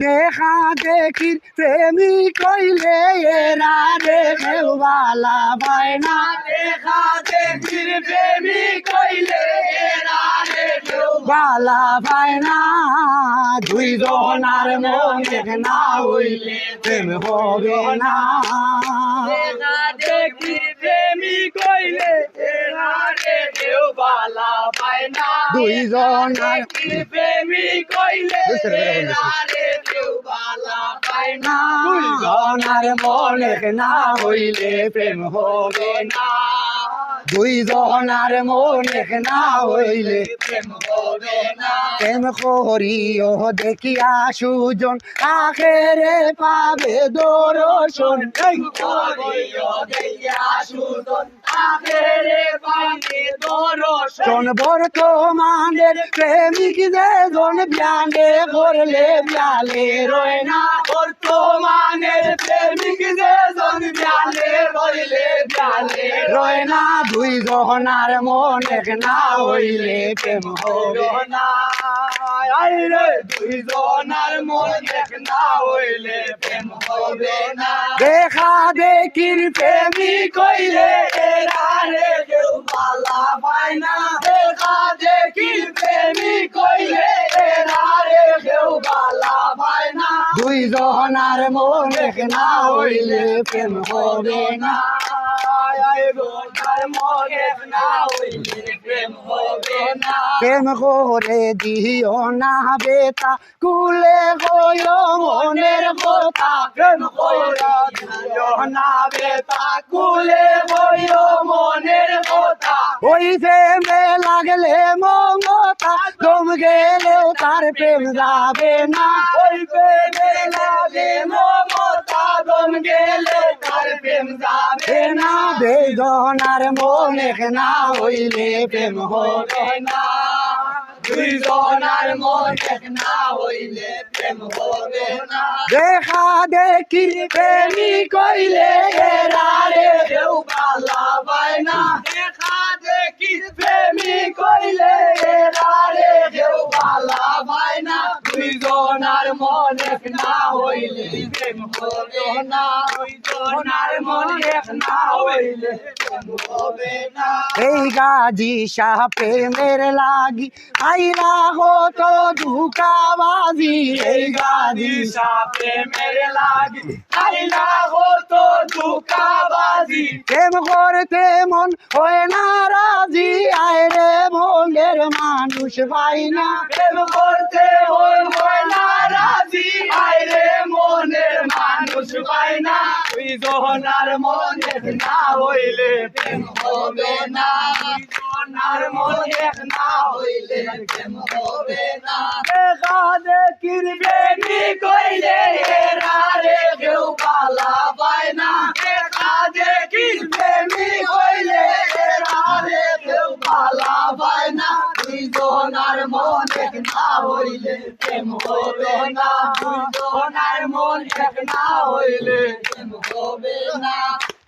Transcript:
দেখা দেখির প্রেমিক কইলে এরা রে কেউ বালা পায় না। দেখা দেখির প্রেমিক কইলে এরা রে কেউ বালা পায় না। দুইজনার মন এক না হইলে প্রেম হবে না। দেখা দেখির প্রেমিক কইলে এরা রে কেউ বালা পায় না। দুইজনার প্রেমিক কইলে এরা রে কেউ বালা পায় না। দুইজনার মন এক না হইলে প্রেম হবে না। দুইজনার মন এক না হইলে প্রেম হবে না। প্রেম করিও দেখিয়া সুজন আখেরে পাবে দর্শন। করিও দেখিয়া সুজন আখেরে পাবে দর্শন। বর্তমানের প্রেমিক যেজন বিয়ানে করলে বিয়ালে রয় না। বর্তমানের প্রেমিক যেজন বিয়ালে রইলে বিয়ালে রয় না। দুইজনার মন এক না হইলে প্রেম হবে না। আইরে দুইজনার মন এক না হইলে প্রেম হবে না। দেখা দেখির প্রেমিক কইলে এরা রে কেউ বালা পায় না। দেখা দেখি প্রেমিক কইলে এরা রে কেউ বালা পায় না। দুইজনার মন এক না হইলে প্রেম হবে না। তার মন এক না হইলে প্রেম হবে না। প্রেম করে দিও না বেতা কুলে হইও মনের কথা। প্রেম কইরা দিও না বেতা কুলে হইও মনের কথা। ওই প্রেমে লাগলে মমতা দম গেলেও তার প্রেম যাবে না। ওই প্রেমে লাগে মমতা দম গেলে তার প্রেম যাবে না। দুইজনার মন এক না হইলে প্রেম হবে না। দুইজনার মন এক না হইলে প্রেম হবে না। দেখা দেখির প্রেমিক কইলে এরা রে কেউ বালা পায় না। দেখা দেখি প্রেমিক কইলে এরা রে কেউ বালা পায় না। দুইজনার মন এক না হইলে প্রেম হবে না। দুইজনার মন এক না হইলে প্রেম হবে না। এই গাজী শাহ প্রেমের লাগি আইরা হতো ধুকাবাজি। এই গাজী সাপে মেরে লাগি আইলা হতো ধোঁকাবাজি। প্রেম করতে মন হয় না রাজি। আয়রে মনের মানুষ পাই না। প্রেম করতে হয় না রাজি। আইরে মনের মানুষ পায় না। দুইজনার মন এক না হইলে প্রেম হবে না। দুইজনার মন এক না হইলে প্রেম হবে না। দেখা দেখির প্রেমিক কইলে এরা রে কেউ বালা পায় না। দেখা দেখির প্রেমিক কইলে এরা রে কেউ বালা পায় না। দুইজনার মন এক না হইলে প্রেম হবে না। দুইজনার মন এক না হইলে প্রেম হবে না।